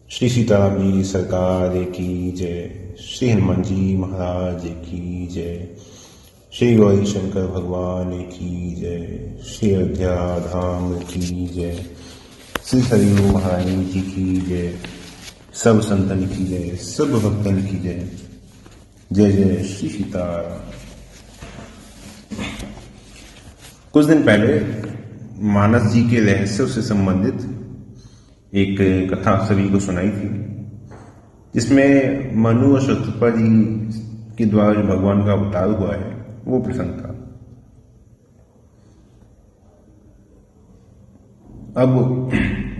श्री सीताराम जी सरकार की जय। श्री हनुमान जी महाराज की जय। श्री गौरी शंकर भगवान की जय। श्री अयोध्या धाम की जय। श्री सरयू महारानी जी की जय। सब संतन की जय, सब भक्तन की जय। जय जय श्री सीताराम। कुछ दिन पहले मानस जी के रहस्य से संबंधित एक कथा सभी को सुनाई थी, जिसमें मनु और शत्रुपा जी के द्वारा जो भगवान का अवतार हुआ है वो प्रसंग था। अब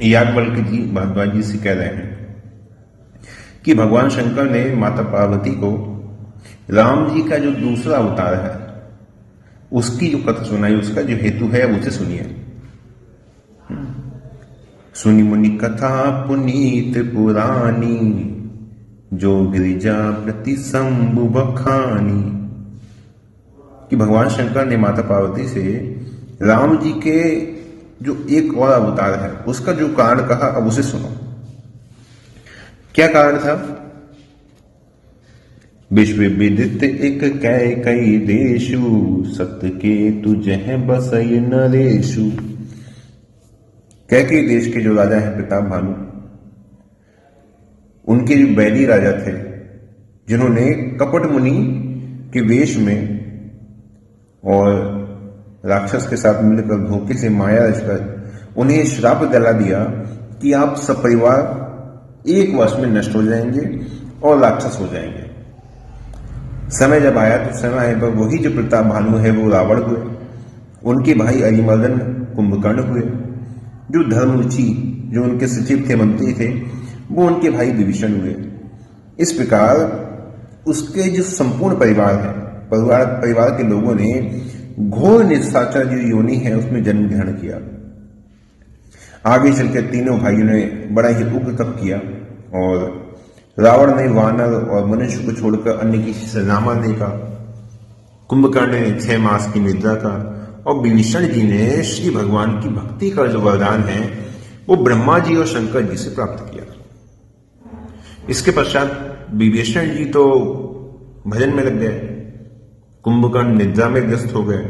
याज्ञवल्क्य जी भारद्वाज जी से कह रहे हैं कि भगवान शंकर ने माता पार्वती को राम जी का जो दूसरा अवतार है उसकी जो कथा सुनाई, उसका जो हेतु है उसे सुनिए। सुनी मुनि कथा पुनीत पुरानी, जो गिरिजा प्रति शंभु बखानी। कि भगवान शंकर ने माता पार्वती से राम जी के जो एक और अवतार है उसका जो कारण कहा, अब उसे सुनो। क्या कारण था? विश्व विदित एक कई देशु, सत्य के तुझे बसई नरेशु। कैकेयी देश के जो राजा हैं प्रताप भानु, उनके जो बैली राजा थे, जिन्होंने कपट मुनि के वेश में और राक्षस के साथ मिलकर धोखे से माया रचकर उन्हें श्राप दिला दिया कि आप सब परिवार एक वर्ष में नष्ट हो जाएंगे और राक्षस हो जाएंगे। समय जब आया तो समय आए पर वही जो प्रताप भानु है वो रावण हुए, उनके भाई अरिमर्दन कुंभकर्ण हुए, जो धर्मरुचि जो उनके सचिव थे, मंत्री थे, वो उनके भाई विभीषण हुए। इस प्रकार उसके जो संपूर्ण परिवार है, परिवार के लोगों ने घोर निशाचर जो योनि है उसमें जन्म ग्रहण किया। आगे चलकर तीनों भाइयों ने बड़ा ही उग्र तप किया और रावण ने वानर और मनुष्य को छोड़कर अन्य किसी से नामा देखा, कुंभकर्ण ने 6 मास की निद्रा का, और विभीषण जी ने श्री भगवान की भक्ति का जो वरदान है वो ब्रह्मा जी और शंकर जी से प्राप्त किया। इसके पश्चात विभीषण जी तो भजन में लग गए, कुंभकर्ण निद्रा में ग्रस्त हो गए,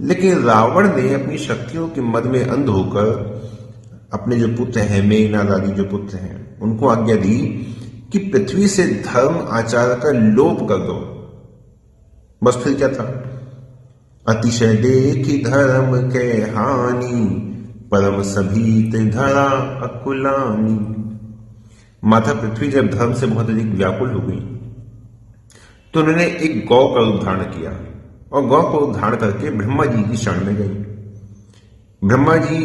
लेकिन रावण ने अपनी शक्तियों के मद में अंध होकर अपने जो पुत्र हैं, मेघनाद आदि जो पुत्र हैं, उनको आज्ञा दी कि पृथ्वी से धर्म आचार का लोप कर दो। बस फिर क्या था? अतिशय देखी धर्म के हानि, परम सभीत धरा अकुलानी। माता पृथ्वी जब धर्म से बहुत अधिक व्याकुल हो गई तो उन्होंने एक गौ का रूप धारण किया और गौ को धारण करके ब्रह्मा जी की शरण में गई। ब्रह्मा जी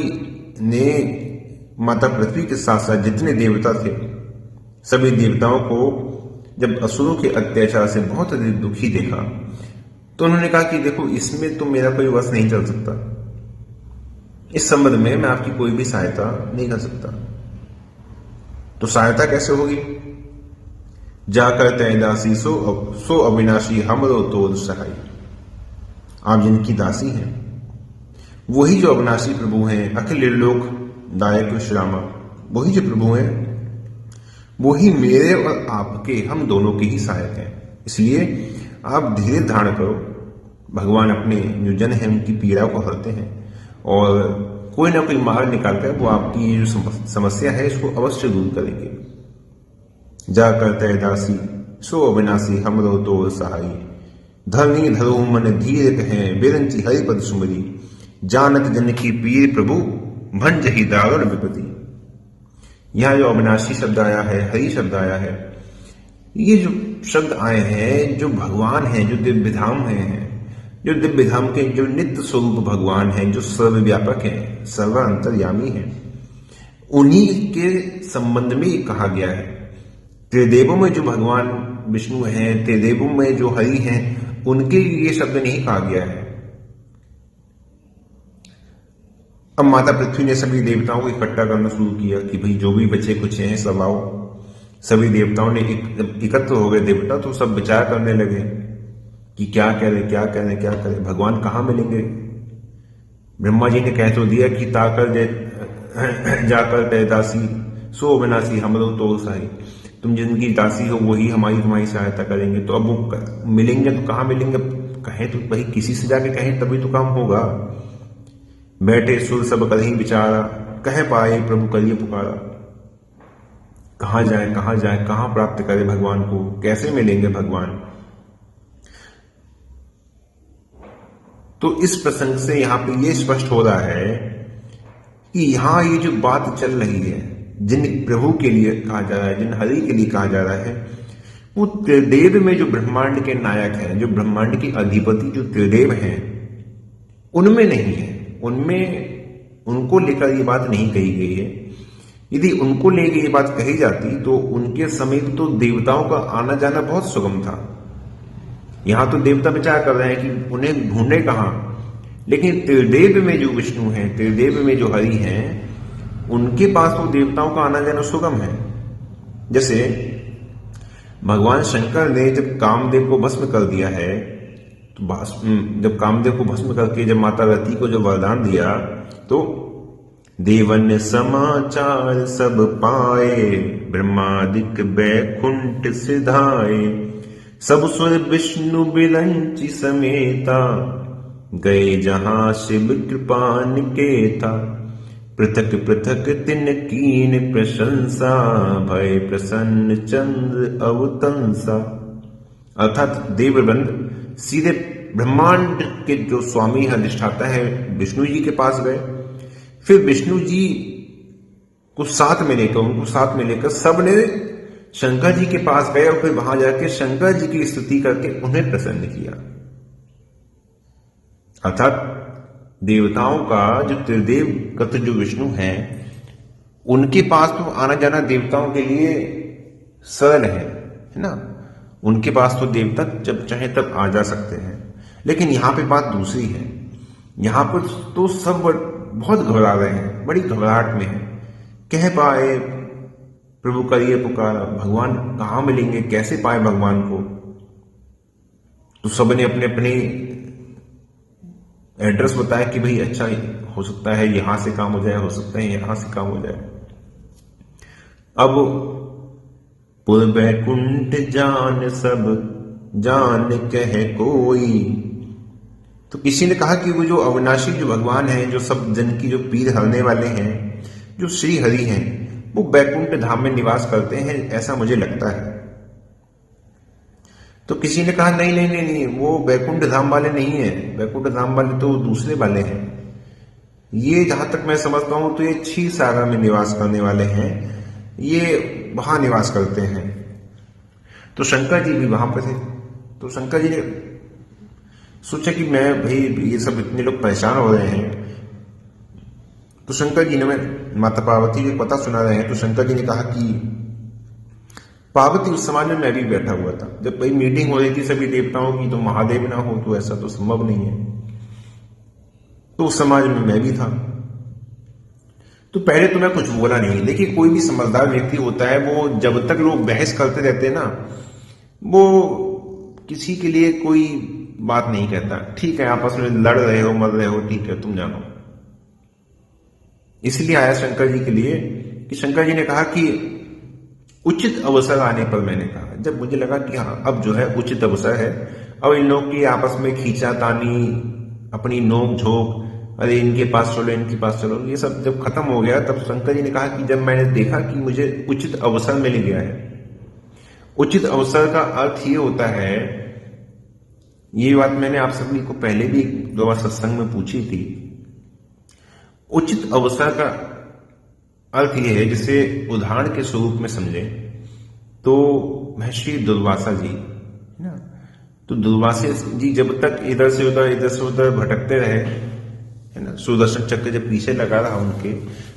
ने माता पृथ्वी के साथ साथ जितने देवता थे, सभी देवताओं को जब असुरों के अत्याचार से बहुत अधिक दुखी देखा तो उन्होंने कहा कि देखो, इसमें तो मेरा कोई वश नहीं चल सकता, इस संबंध में मैं आपकी कोई भी सहायता नहीं कर सकता। तो सहायता कैसे होगी? जाकर तय दासी सो अविनाशी हमरो तो सहाय। आप जिनकी दासी हैं वही जो अविनाशी प्रभु हैं, अखिल लोक दायक विश्रामा, वही जो प्रभु हैं वही मेरे और आपके, हम दोनों के ही सहायक हैं। इसलिए आप धीरे धारण करो। भगवान अपने जो जन है उनकी पीड़ा को हरते हैं और कोई ना कोई मार्ग निकालकर वो आपकी जो समस्या है इसको अवश्य दूर करेंगे। जाकर तय दासी सो अविनाशी हमरो तो सहाई। धरनी धरो मन धीर कहे, बेरंची हरिपद सुमरी। जानत जन की पीर प्रभु, भंजहि दारुण विपति। यहां जो अविनाशी शब्द आया है, हरि शब्द आया है, ये जो शब्द आए हैं जो भगवान हैं, जो दिव्य धाम हैं, जो दिव्य धाम के जो नित्य स्वरूप भगवान हैं, जो सर्वव्यापक हैं, सर्वांतर्यामी हैं, उन्हीं के संबंध में कहा गया है। त्रिदेवों में जो भगवान विष्णु हैं, त्रिदेवों में जो हरि हैं, उनके लिए शब्द नहीं कहा गया है। अब माता पृथ्वी ने सभी देवताओं को इकट्ठा करना शुरू किया कि भाई जो भी बचे कुछ हैं सब आओ। सभी देवताओं ने एकत्र हो गए देवता, तो सब विचार करने लगे कि क्या करें क्या करें क्या करें, भगवान कहाँ मिलेंगे। ब्रह्मा जी ने कह तो दिया कि ताकर जाकर तय दासी सो अविनाशी हमरो तो सहाय, तुम जिनकी दासी हो वही हमारी तुम्हारी सहायता करेंगे। तो अब वो मिलेंगे तो कहाँ मिलेंगे, कहें तो भाई किसी से जाके कहें तभी तो काम होगा। बैठे सुर सब कहीं विचारा, कह पाए प्रभु करिए पुकारा। कहाँ जाए कहाँ जाए, कहाँ प्राप्त करे भगवान को, कैसे मिलेंगे भगवान। तो इस प्रसंग से यहां पे ये स्पष्ट हो रहा है कि यहां ये जो बात चल रही है, जिन प्रभु के लिए कहा जा रहा है, जिन हरि के लिए कहा जा रहा है, वो त्रिदेव में जो ब्रह्मांड के नायक हैं, जो ब्रह्मांड के अधिपति जो त्रिदेव हैं, उनमें नहीं है। उनमें उनको लेकर ये बात नहीं कही गई है। यदि उनको लेकर ये बात कही जाती तो उनके समीप तो देवताओं का आना जाना बहुत सुगम था। यहां तो देवता विचार कर रहे हैं कि उन्हें ढूंढे कहां, लेकिन त्रिदेव में जो विष्णु हैं, त्रिदेव में जो हरि हैं, उनके पास तो देवताओं का आना जाना सुगम है। जैसे भगवान शंकर ने जब कामदेव को भस्म कर दिया है, तो जब कामदेव को भस्म करके जब माता रति को जो वरदान दिया, तो देवन समाचार सब पाए, ब्रह्मादिक बैकुंठ सिधाए, सब सुर विष्णु बिरंची समेता, गए जहां शिव कृपा निकेता, पृथक पृथक तिन कीन प्रशंसा, भय प्रसन्न चंद्र अवतंसा। अर्थात देववृंद सीधे ब्रह्मांड के जो स्वामी है, अधिष्ठाता है, विष्णु जी के पास गए। फिर विष्णु जी को साथ में लेकर, उनको साथ में लेकर सबने शंकर जी के पास गए और फिर वहां जाके शंकर जी की स्तुति करके उन्हें प्रसन्न किया। अर्थात देवताओं का जो त्रिदेव कत जो विष्णु है, उनके पास तो आना जाना देवताओं के लिए सरल है ना। उनके पास तो देवता जब चाहे तब आ जा सकते हैं। लेकिन यहां पे बात दूसरी है। यहां पर तो सब बहुत घबरा रहे हैं, बड़ी घबराहट में है। कह पाए प्रभु करिए पुकारा, भगवान कहाँ मिलेंगे, कैसे पाए भगवान को। तो सबने अपने अपने एड्रेस बताया कि भाई अच्छा हो सकता है यहां से काम हो जाए, हो सकता है यहां से काम हो जाए। अब पुर बैकुंठ जान सब जान कह कोई, तो किसी ने कहा कि वो जो अविनाशी जो भगवान है, जो सब जन की जो पीर हरने वाले हैं, जो श्री हरि हैं, वो बैकुंठ धाम में निवास करते हैं, ऐसा मुझे लगता है। तो किसी ने कहा नहीं नहीं नहीं नहीं, वो बैकुंठ धाम वाले नहीं है, बैकुंठ धाम वाले तो दूसरे वाले हैं। ये जहां तक मैं समझता हूं तो ये क्षीर सागर में निवास करने वाले हैं, ये वहां निवास करते हैं। तो शंकर जी भी वहां पर थे। तो शंकर जी ने सोचा कि मैं भाई ये सब इतने लोग परेशान हो रहे हैं, तो शंकर जी ने माता पार्वती को कथा सुना रहे हैं। तो शंकर जी ने कहा कि पार्वती उस समाज में मैं भी बैठा हुआ था, जब भाई मीटिंग हो रही थी सभी देवताओं की, तो महादेव ना हो तो ऐसा तो संभव नहीं है। तो उस समाज में मैं भी था। तो पहले तो मैं कुछ बोला नहीं, लेकिन कोई भी समझदार व्यक्ति होता है, वो जब तक लोग बहस करते रहते हैं ना, वो किसी के लिए कोई बात नहीं कहता। ठीक है, आपस में लड़ रहे हो, मर रहे हो, ठीक है, तुम जानो। इसलिए आया शंकर जी के लिए कि शंकर जी ने कहा कि उचित अवसर आने पर, मैंने कहा जब मुझे लगा कि हाँ अब जो है उचित अवसर है, अब इन लोग की आपस में खींचातानी, अपनी नोक झोंक, अरे इनके पास चलो इनके पास चलो, ये सब जब खत्म हो गया, तब शंकर जी ने कहा कि जब मैंने देखा कि मुझे उचित अवसर मिल गया है। उचित अवसर का अर्थ ये होता है, ये बात मैंने आप सभी को पहले भी दो बार सत्संग में पूछी थी। उचित अवसर का अर्थ यह है, जिसे उदाहरण के स्वरूप में समझे तो महर्षि दुर्वासा जी ना, तो दुर्वासा जी जब तक इधर से उधर भटकते रहे, है ना, सुदर्शन चक्र जब पीछे लगा रहा उनके,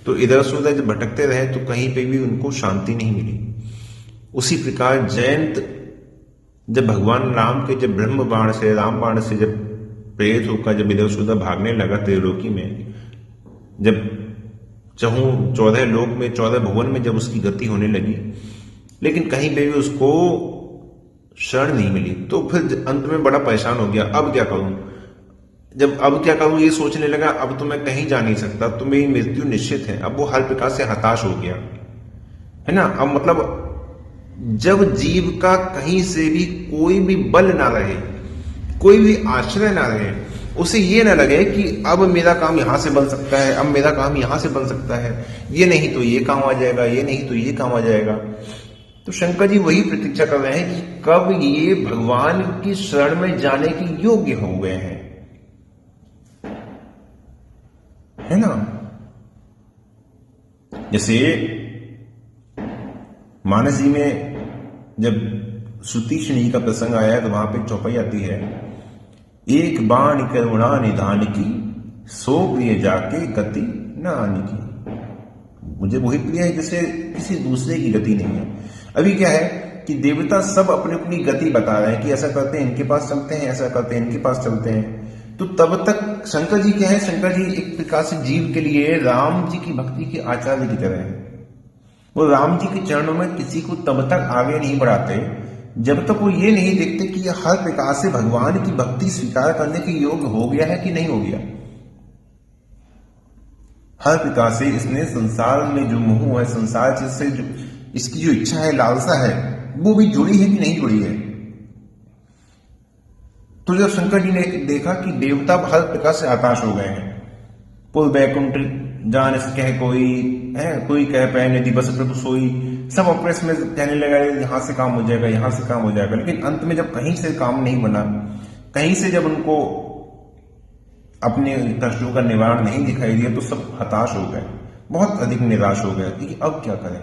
तो इधर से उधर जब भटकते रहे तो कहीं पे भी उनको शांति नहीं मिली। उसी प्रकार जयंत जब भगवान राम के जब ब्रह्म बाण से, राम बाण से जब प्रेरित होकर जब इधर से उधर भागने लगा त्रिलोकी में, जब 14 लोक में 14 भुवन में जब उसकी गति होने लगी, लेकिन कहीं पे भी उसको शरण नहीं मिली, तो फिर अंत में बड़ा परेशान हो गया। अब क्या करूं, जब अब क्या करूं ये सोचने लगा, अब तो मैं कहीं जा नहीं सकता, तो मेरी मृत्यु निश्चित है। अब वो हर प्रकार से हताश हो गया। है ना। अब मतलब जब जीव का कहीं से भी कोई भी बल ना रहे, कोई भी आश्रय ना रहे, उसे ये ना लगे कि अब मेरा काम यहां से बन सकता है, अब मेरा काम यहां से बन सकता है, ये नहीं तो ये काम आ जाएगा, ये नहीं तो ये काम आ जाएगा। तो शंकर जी वही प्रतीक्षा कर रहे हैं कि कब ये भगवान की शरण में जाने के योग्य हो गए हैं, है ना। जैसे मानस जी में जब सुतीक्षण जी का प्रसंग आया तो वहां पे चौपाई आती है, एक बाण करुणा निधान की, सो प्रिय जाके गति न आने की। मुझे वही प्रिय है जैसे किसी दूसरे की गति नहीं है। अभी क्या है कि देवता सब अपनी अपनी गति बता रहे हैं कि ऐसा करते हैं इनके पास चलते हैं, ऐसा करते हैं इनके पास चलते हैं। तो तब तक शंकर जी क्या है, शंकर जी एक प्रकार से जीव के लिए राम जी की भक्ति के आचार्य की तरह है। वो राम जी के चरणों में किसी को तब तक आगे नहीं बढ़ाते जब तक वो ये नहीं देखते कि यह हर प्रकार से भगवान की भक्ति स्वीकार करने के योग्य हो गया है कि नहीं हो गया। हर प्रकार से इसने संसार में जो मोह है, संसार से जो इसकी जो इच्छा है, लालसा है, वो भी जुड़ी है कि नहीं जुड़ी है। तो जब शंकर जी ने देखा कि देवता हर प्रकार से हताश हो गए हैं, पुल बैकुंठ जान से कह कोई है, कोई कह पै निधि बस प्रभु सोई, सब अपने में कहने लगा यहां से काम हो जाएगा, यहां से काम हो जाएगा। लेकिन अंत में जब कहीं से काम नहीं बना, कहीं से जब उनको अपने कष्टों का निवारण नहीं दिखाई दिया, तो सब हताश हो गए, बहुत अधिक निराश हो गए कि अब क्या करें।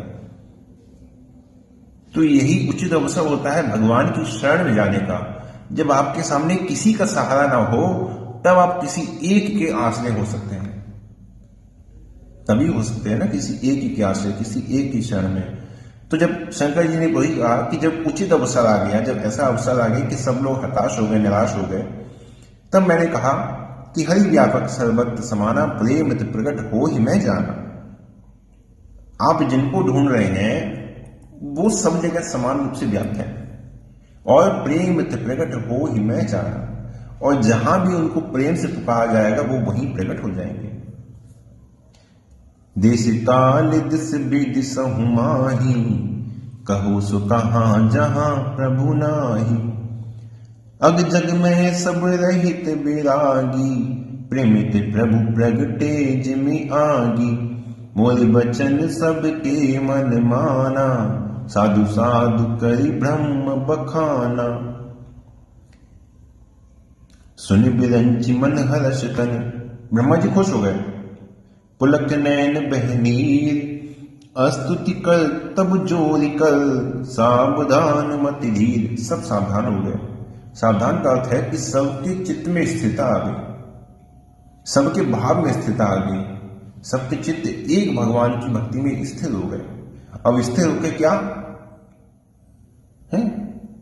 तो यही उचित अवसर होता है भगवान की शरण में जाने का। जब आपके सामने किसी का सहारा ना हो, तब आप किसी एक के आश्रय हो सकते हैं, तभी हो सकते हैं ना, किसी एक ही के आश्रय, किसी एक की शरण में। तो जब शंकर जी ने वही कहा कि जब उचित अवसर आ गया, जब ऐसा अवसर आ गया कि सब लोग हताश हो गए, निराश हो गए, तब मैंने कहा कि हरि व्यापक सर्वत्र समाना, प्रेम प्रकट हो ही मैं जाना। आप जिनको ढूंढ रहे हैं वो सब जगह समान रूप से व्याप्त है, और प्रेम प्रकट हो ही मैं जाना, और जहां भी उनको प्रेम से पुकारा जाएगा वो वहीं प्रकट हो जाएंगे। देश काल दिस विदिस माही, कहो सो कहां जहां प्रभु नाही। अग जग में सब रहित विरागी, प्रेमित प्रभु प्रगटे जिमि आगी। मोर बचन सबके मन माना, साधु साधु करि ब्रह्म बखाना। सुन बिरंचि मन हर्ष तन, ब्रह्मा जी खुश हो गए। पुलक नैन बहनीर, स्तुति कर तब जोरी कर, सावधान मति धीर। सब सावधान हो गए। सावधान का अर्थ है कि सबके चित्त में स्थिरता आ गई, सबके भाव में स्थिरता आ गई, सबके चित्त एक भगवान की भक्ति में स्थिर हो गए। अब स्थिर होकर क्या है,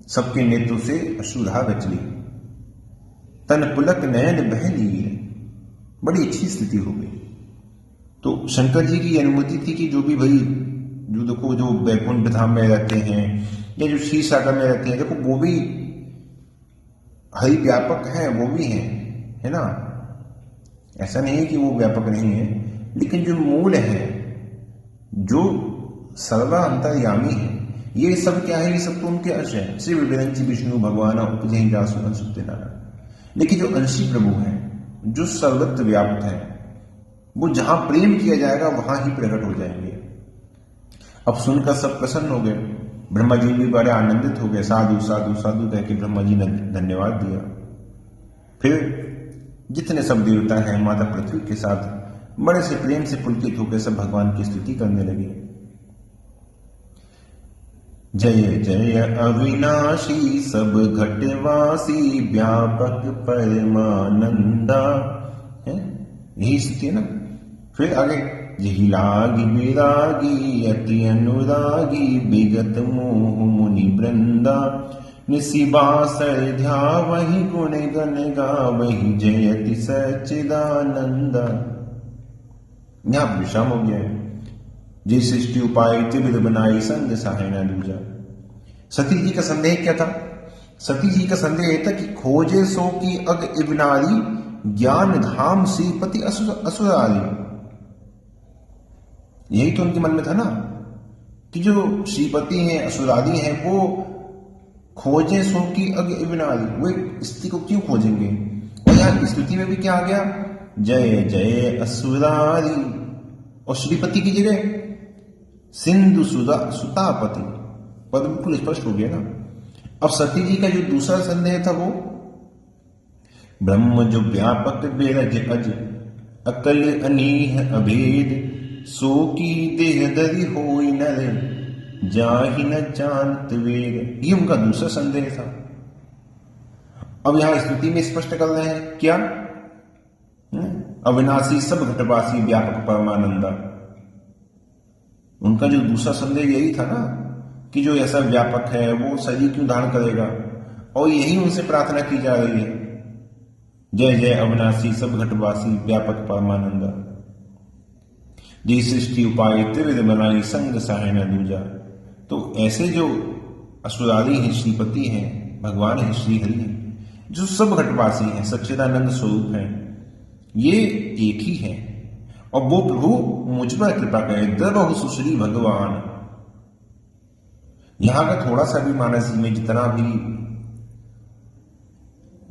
सबके नेत्रों से अश्रुधारा चली। तन पुलक नयन बहनी, बड़ी अच्छी स्थिति हो गई। तो शंकर जी की अनुमति थी कि जो भी भाई जो देखो जो वैकुंठ धाम में रहते हैं या जो क्षीर सागर में रहते हैं, देखो वो भी हरि व्यापक है, वो भी हैं, है ना। ऐसा नहीं है कि वो व्यापक नहीं है, लेकिन जो मूल है, जो सर्वा अंतर्यामी है, ये सब क्या है, ये सब तो उनके अंश है। श्री विरंची विष्णु भगवान उपजहि जासु अंशुते नारायण। लेकिन जो अंशी प्रभु है, जो सर्वत्र व्याप्त है, वो जहां प्रेम किया जाएगा वहां ही प्रकट हो जाएंगे। अब सुनकर सब प्रसन्न हो गए, ब्रह्मा जी भी बड़े आनंदित हो गए। साधु साधु साधु कह के ब्रह्मा जी ने धन्यवाद दिया। फिर जितने सब देवता हैं माता पृथ्वी के साथ बड़े से प्रेम से पुलकित होकर सब भगवान की स्तुति करने लगे। जय जय अविनाशी सब घटवासी, व्यापक परमानंदा, है यही स्तुति है ना। फिर आगे यही लागी विरागी, अति अनुरागी, विगत मोह मुनि वृंदा। निशिबासर ध्यावहि गुण गण गावहि, जयति सच्चिदानंदा। यहां विषम हो गया है। जी सृष्टि उपाय त्रिविध बनाई, संग सहाय न दूजा। सती जी का संदेह क्या था? सती जी का संदेह था कि खोजे सो की अग इवनारी, ज्ञान धाम श्रीपति असुरारी। यही तो उनके मन में था ना कि जो श्रीपति हैं, असुरादि हैं, वो खोजें सो की अग इबनारी, वो एक स्त्री को क्यों खोजेंगे। और यहाँ स्तुति में भी क्या आ गया, जय जय असुरारी, और श्रीपति की जगह सिंधु सुतापति, पद बिल्कुल स्पष्ट हो गया ना। अब सती जी का जो दूसरा संदेह था वो ब्रह्म जो व्यापक बेरज अज अकल अनीह अभेद, सो की देह दरी होई नर जाहि न जानत वेद, ये उनका दूसरा संदेह था। अब यहां स्तुति में स्पष्ट कर रहे हैं क्या, अविनाशी सब घटवासी व्यापक परमानंदा। उनका जो दूसरा संदेह यही था ना कि जो ऐसा व्यापक है वो शरीर क्यों धारण करेगा, और यही उनसे प्रार्थना की जा रही है, जय जय अविनाशी सब घटवासी व्यापक परमानंदा, जय सृष्टि उपाय त्रिविध बनाई संग सहाय न दूजा। तो ऐसे जो असुरारी हैं, श्रीपति हैं, भगवान हैं, श्रीहरि हैं, जो सब घटवासी हैं, सच्चिदानंद स्वरूप हैं, ये एक ही है। और वो प्रभु मुझ पर कृपा करें, द्रवहु सुश्री भगवान। यहां का थोड़ा सा भी मानस में जितना भी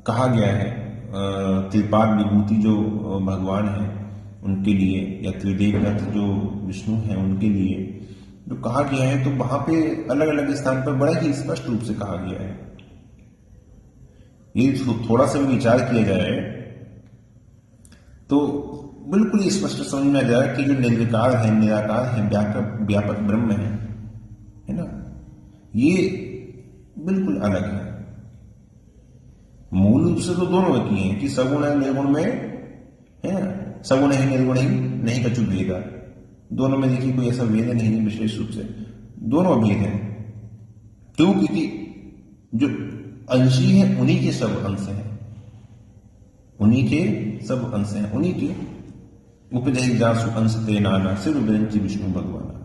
कहा गया है त्रिपाद विभूति जो भगवान है उनके लिए, या त्रिदेवनाथ जो विष्णु हैं उनके लिए जो कहा गया है, तो वहां पे अलग अलग स्थान पर बड़ा ही स्पष्ट रूप से कहा गया है। ये थोड़ा सा भी विचार किया जाए तो बिल्कुल स्पष्ट समझ में आ जाए कि जो निर्विकार है, निराकार है, व्यापक ब्रह्म है ना, ये बिल्कुल अलग है। मूल रूप से तो दोनों की है कि सगुण है निर्गुण में है ना, सगुण ही निर्गुण ही नहीं कछु भेदा। दोनों में देखिए कोई ऐसा भेद नहीं है विशेष रूप से, दोनों भेद है। क्यों? क्योंकि जो अंशी है उन्हीं के सब अंश हैं, उन्हीं के सब अंश हैं, उन्हीं के उपदेश जासु अंश ते नाना सिर विरंची विष्णु भगवान।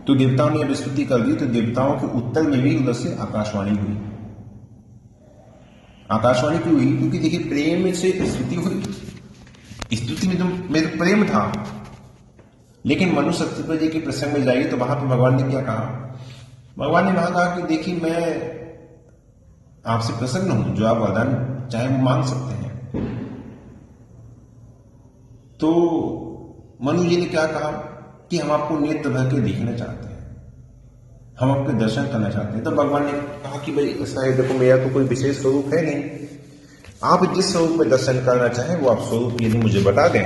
तो देवताओं ने अब स्तुति कर दी, तो देवताओं के उत्तर में भी उधर से आकाशवाणी हुई। आकाशवाणी क्यों हुई? क्योंकि देखिए प्रेम से स्तुति हुई, स्तुति में तो मेरे प्रेम था, लेकिन मनुष्य सत्यपति जी के प्रसंग में जाइए तो वहां पर भगवान ने क्या कहा, भगवान ने वहां कहा कि देखिए मैं आपसे प्रसन्न हूं, जो आप वरदान चाहे वो मांग सकते हैं। तो मनु जी ने क्या कहा कि हम आपको नेत्र भर के देखना चाहते हैं, हम आपके दर्शन करना चाहते हैं। तो भगवान ने कहा कि भाई ऐसा है, देखो मेरा तो कोई विशेष स्वरूप है नहीं, आप जिस स्वरूप में दर्शन करना चाहें वो आप स्वरूप यदि मुझे बता दें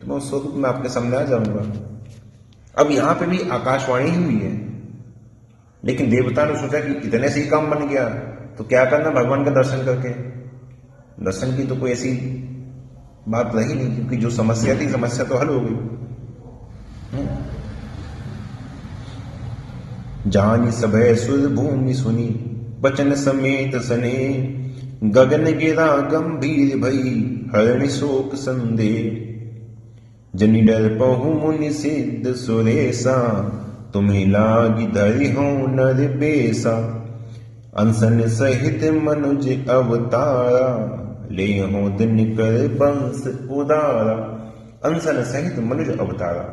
तो मैं उस स्वरूप में आपके सामने आ जाऊंगा। अब यहां पे भी आकाशवाणी ही हुई है, लेकिन देवता ने सोचा कि इतने से ही काम बन गया तो क्या करना भगवान का दर्शन करके। दर्शन की तो कोई ऐसी बात रही नहीं, क्योंकि जो समस्या थी समस्या तो हल हो गई। जानी सभय सुर भूमि सुनी बचन समेत सने, गगन गिरा गंभीर भई हरणि शोक संदे, जनि डर पहु मुनि सिद्ध सुरेसा, तुम्हें लागी धरि हो नर बेसा, अंसन सहित मनुज अवतारा, ले हो दिन कर वंश उदारा। अंसन सहित मनुज अवतारा,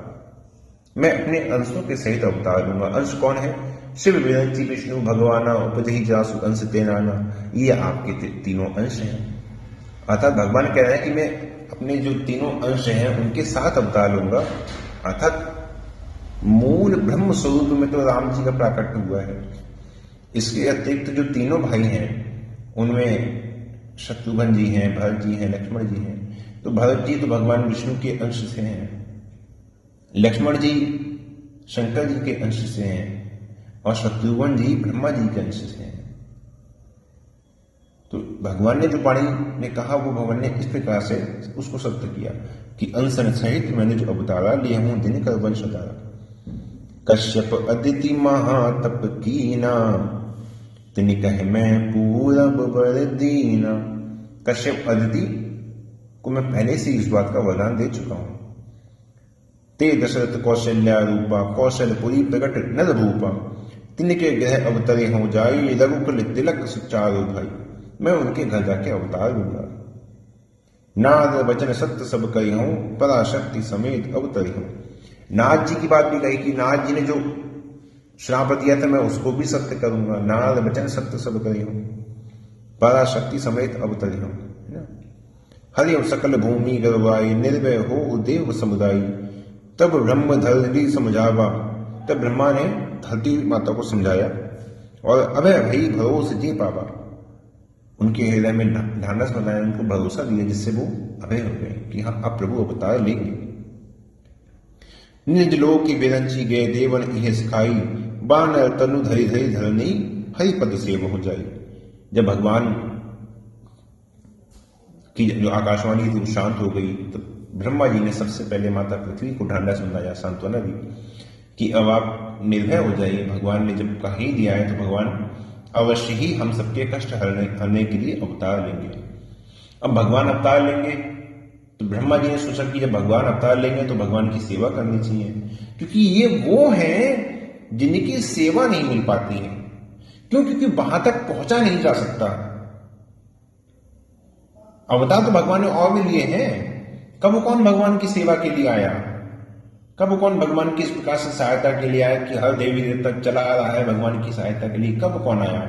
मैं अपने अंशों के सहित अवतार लूंगा। अंश कौन है? शिव विरंची विष्णु भगवाना उपदेही जासु अंश तेनाना, ये आपके तीनों अंश हैं। अर्थात भगवान कह रहे हैं कि मैं अपने जो तीनों अंश हैं उनके साथ अवतार लूंगा। अर्थात मूल ब्रह्म स्वरूप में तो राम जी का प्राकट्य हुआ है, इसके अतिरिक्त जो तीनों भाई हैं उनमें शत्रुघ्न जी हैं, भरत जी हैं, लक्ष्मण जी हैं। तो भरत जी तो भगवान विष्णु के अंश से हैं, लक्ष्मण जी शंकर जी के अंश से हैं, और शत्रुघ्न जी ब्रह्मा जी के अंश से हैं। तो भगवान ने जो वाणी ने कहा वो भगवान ने इस प्रकार से उसको सत्य किया कि अंसन सहित मैंने जो अवतारा लिया हूं दिन कर वंश तारा। कश्यप अदिति महातप कीना, तिनि कह मैं पूरब बर दीना। कश्यप अदिति को मैं पहले से इस बात का वरदान दे चुका हूं। ते दशरथ कौशल्या रूपा, कौशलपुरी प्रकट नर भूपा, तिनके ग्रह अवतरे हो जाई, रघुकुल तिलक सुचारो भाई। मैं उनके घर जाके अवतार लूंगा। नाद वचन सत्य सब कही हूं, पराशक्ति समेत अवतरी हूं। नारद जी की बात भी कही कि नारद जी ने जो श्राप दिया था मैं उसको भी सत्य करूंगा। नारद बचन सत्य सब करियो, पराशक्ति समेत अवतरियो। हरिओ सकल भूमि गरवाई, निर्भय हो देव समुदाय। तब ब्रह्म धरती समझावा, तब ब्रह्मा ने धरती माता को समझाया और अभय भई भरोस जी पावा। उनके हृदय में ढांढस बनाया, उनको भरोसा दिया, जिससे वो अभय हो गए कि हाँ अब प्रभु अवतार लेंगे। निज लोक की बेरंची गए, देवन इह सिखाई। बानर तनु धरि धरि धरनी, हरि पद सेव हो जाई। जब भगवान की जो आकाशवाणी थी वो शांत हो गई, तो ब्रह्मा जी ने सबसे पहले माता पृथ्वी को ढांढस बनाया, सांत्वना दी कि अब आप निर्भय हो जाइए। भगवान ने जब कह ही दिया है तो भगवान अवश्य ही हम सबके कष्ट हरने के लिए अवतार लेंगे। अब भगवान अवतार लेंगे तो ब्रह्मा जी ने सोचा कि जब भगवान अवतार लेंगे तो भगवान की सेवा करनी चाहिए, क्योंकि ये वो हैं जिनकी सेवा नहीं मिल पाती है। क्यों? क्योंकि वहां तक पहुंचा नहीं जा सकता। अवतार तो भगवान ने और भी लिए हैं। कब कौन भगवान की सेवा के लिए आया? कब कौन भगवान की इस प्रकार से सहायता के लिए आया कि हर देवी देवता चला आ रहा है भगवान की सहायता के लिए? कब कौन आया?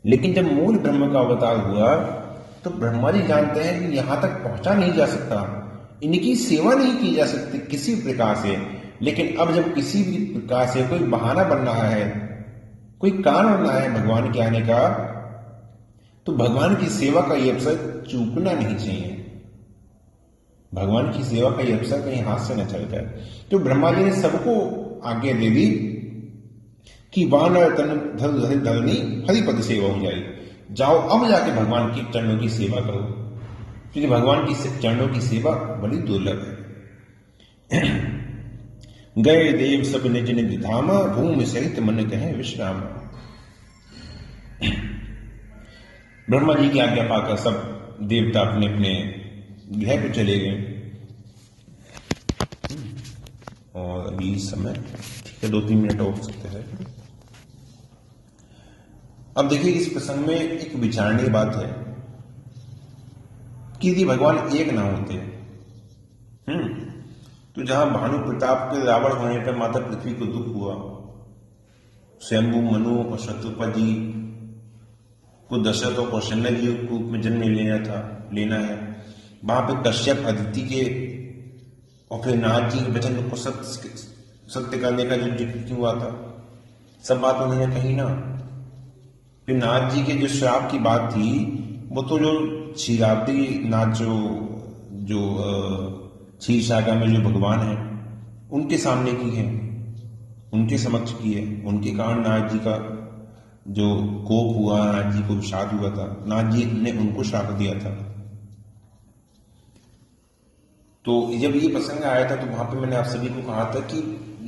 लेकिन जब मूल ब्रह्म का अवतार हुआ तो ब्रह्मा जी जानते हैं कि यहां तक पहुंचा नहीं जा सकता, इनकी सेवा नहीं की जा सकती किसी प्रकार से। लेकिन अब जब किसी भी प्रकार से कोई बहाना बन रहा है, कोई कारण बन रहा है भगवान के आने का, तो भगवान की सेवा का ये अवसर चूकना नहीं चाहिए। भगवान की सेवा का ये अवसर कहीं हाथ से न चल जाए। तो ब्रह्मा जी ने सबको आज्ञा दे दी कि वानर तन धरनी हरिपद सेवा हो जाए। जाओ अब जाके भगवान की चरणों की सेवा करो, क्योंकि भगवान की चरणों की सेवा बड़ी दुर्लभ है। गए देव सब निज निज धामा, भूमि सहित मन कहे विश्राम। ब्रह्मा जी की आज्ञा पाकर सब देवता अपने अपने गृह को चले गए। और अभी समय ठीक है, 2-3 मिनट हो सकते हैं। अब देखिए इस प्रसंग में एक विचारणीय बात है कि यदि भगवान एक ना होते तो जहां भानु प्रताप के रावण होने पर माता पृथ्वी को दुख हुआ, स्वयंभू मनु और शत्रुपा जी को दशरथ और कौशल्या जी के रूप में जन्म लेना है, वहां पे कश्यप अदिति के और फिर नारद जी के वचन को सत्य करने का जो जिक्र हुआ था, सब बात उन्होंने कही ना। फिर नारद जी के जो श्राप की बात थी वो तो जो क्षीराब्दी नाथ जो क्षीर सागर में जो भगवान है उनके सामने की है, उनके समक्ष की है। उनके कारण नारद जी का जो कोप हुआ, नारद जी को विषाद हुआ था, नारद जी ने उनको श्राप दिया था। तो जब ये प्रसंग आया था तो वहां पे मैंने आप सभी को कहा था कि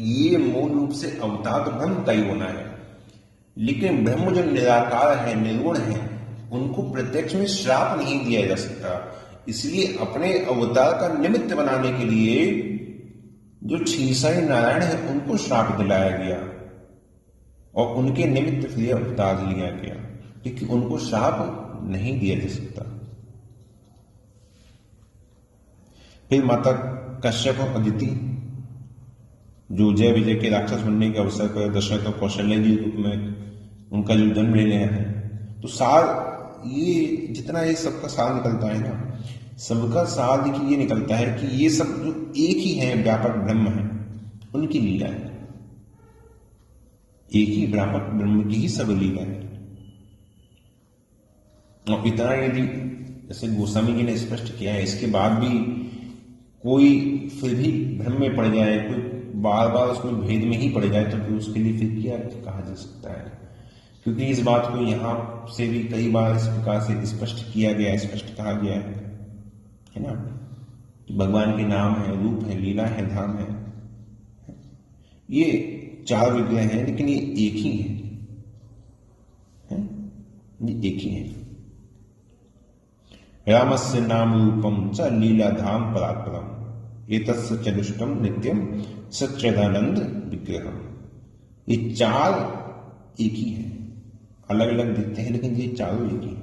ये मूल रूप से अवतार तो ब्रह्म का ही होना है, लेकिन ब्रह्म जो निराकार है, निर्गुण है, उनको प्रत्यक्ष में श्राप नहीं दिया जा सकता। इसलिए अपने अवतार का निमित्त बनाने के लिए जो क्षीरसाई नारायण है उनको श्राप दिलाया गया और उनके निमित्त फिर अवतार लिया गया, क्योंकि उनको श्राप नहीं दिया जा सकता। फिर माता कश्यप और अदिति जो जय विजय के राक्षस बनने के अवसर पर दशरथ और कौशल्या जी रूप में उनका जो जन्म ले रहे हैं, तो सार ये जितना ये सबका सार निकलता है ना, सबका सार देखिए ये निकलता है कि ये सब जो एक ही है, व्यापक ब्रह्म है, उनकी लीला है। एक ही व्यापक ब्रह्म की ही सब लीला है। और इतना यदि जैसे गोस्वामी जी ने स्पष्ट किया है, इसके बाद भी कोई फिर भी भ्रम में पड़ जाए, कोई बार बार उसमें भेद में ही पड़ जाए, तो फिर उसके लिए फिर क्या कहा जा सकता है? क्योंकि इस बात को यहाँ से भी कई बार इस प्रकार से स्पष्ट किया गया, स्पष्ट कहा गया है ना, कि भगवान के नाम है, रूप है, लीला है, धाम है। ये 4 विग्रह हैं, लेकिन ये एक ही है, ये एक ही है। रामस्य नाम रूपम च लीला धाम परात्परम, एतस्य च दुष्टम नित्यम सच्चिदानंद विग्रहम। ये 4 एक ही है, अलग अलग दिखते हैं लेकिन ये चारों एक ही है।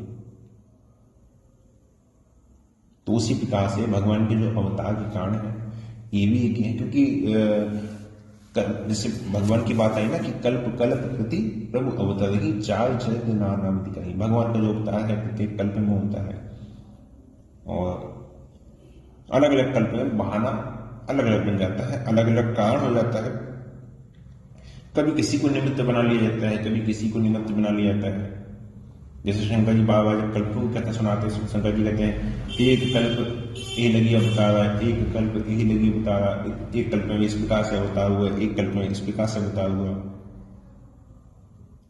तो उसी प्रकार से भगवान के जो अवतार के कारण है ये भी एक है, क्योंकि जैसे भगवान की बात आई ना कि कल्प कल्प कृति प्रभु अवतार ही चार चरित नाम दिखाई। भगवान का जो अवतार है प्रत्येक कल्प में होता है, और अलग अलग कल्प में बहाना अलग अलग बन जाता है, अलग अलग कारण हो जाता है। कभी किसी को निमित्त बना लिया जाता है, कभी किसी को निमित्त बना लिया जाता है। जैसे शंकर जी बाबा जब कल्पों की कथा सुनाते हैं, शंकर जी कहते हैं एक कल्प ये लगी अवतारा, एक कल्प यही लगी अवतारा, एक कल्प में इस प्रकार से अवतार हुआ, एक कल्प में इस प्रकार से अवतार हुआ।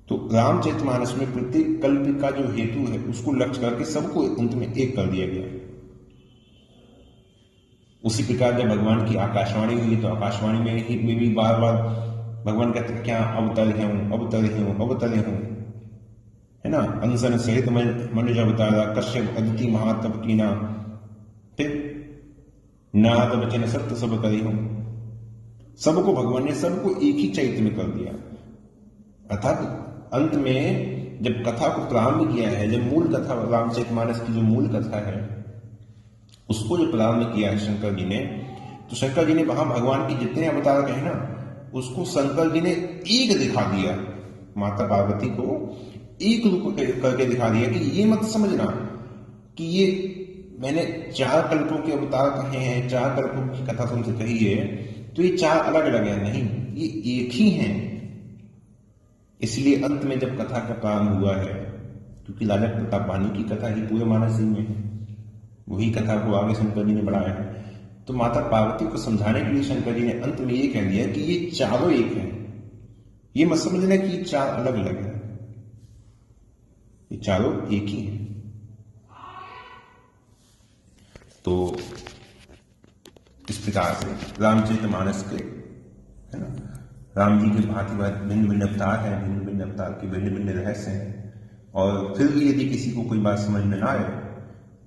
तो रामचरितमानस में प्रत्येक कल्प का जो हेतु है उसको लक्ष्य करके सबको अंत में एक कर दिया गया। उसी प्रकार जब भगवान की आकाशवाणी हुई तो आकाशवाणी में भी बार बार भगवान कहते हैं क्या अवतरे हूं, अवतरे हूं, अवतरे हूं, है ना। अंसन सहित मनुज अवतारा, कश्यप अदिति महातप कीना, फिर नाद वचन सत्य सब करे हूं। सबको भगवान ने सबको एक ही चैत्य में कर दिया। अर्थात अंत में जब कथा को प्रारंभ किया है, जब मूल कथा रामचरितमानस की जो मूल कथा है उसको जो प्रारंभ किया है शंकर जी ने, तो शंकर जी ने वहां भगवान की जितने अवतार कहे ना उसको शंकर जी ने एक दिखा दिया, माता पार्वती को एक रूप करके दिखा दिया कि ये मत समझना कि ये मैंने चार कल्पों के अवतार कहे हैं, चार कल्पों की कथा तुमसे कही है तो ये चार अलग अलग है, नहीं, ये एक ही हैं। इसलिए अंत में जब कथा का प्रारंभ हुआ है, क्योंकि राजा प्रतापवानी की कथा ही पूरे मानस जी में है, वही कथा को आगे शंकर जी ने बढ़ाया है, तो माता पार्वती को समझाने के लिए शंकर जी ने अंत में ये कह दिया कि ये चारों एक हैं। ये मत समझना कि ये चार अलग अलग है, ये चारों एक ही हैं। तो इस प्रकार से रामचरितमानस के, है ना, राम जी के भांति भिन्न भिन्न अवतार हैं, भिन्न भिन्न अवतार के भिन्न भिन्न रहस्य हैं। और फिर भी यदि किसी को कोई बात समझ में ना आए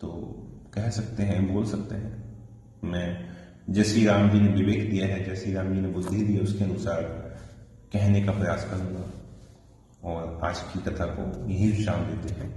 तो कह सकते हैं, बोल सकते हैं, मैं जैसी राम जी ने विवेक दिया है, जैसी राम जी ने बुद्धि दी है उसके अनुसार कहने का प्रयास करूंगा। और आज की कथा को यही विश्राम देते हैं।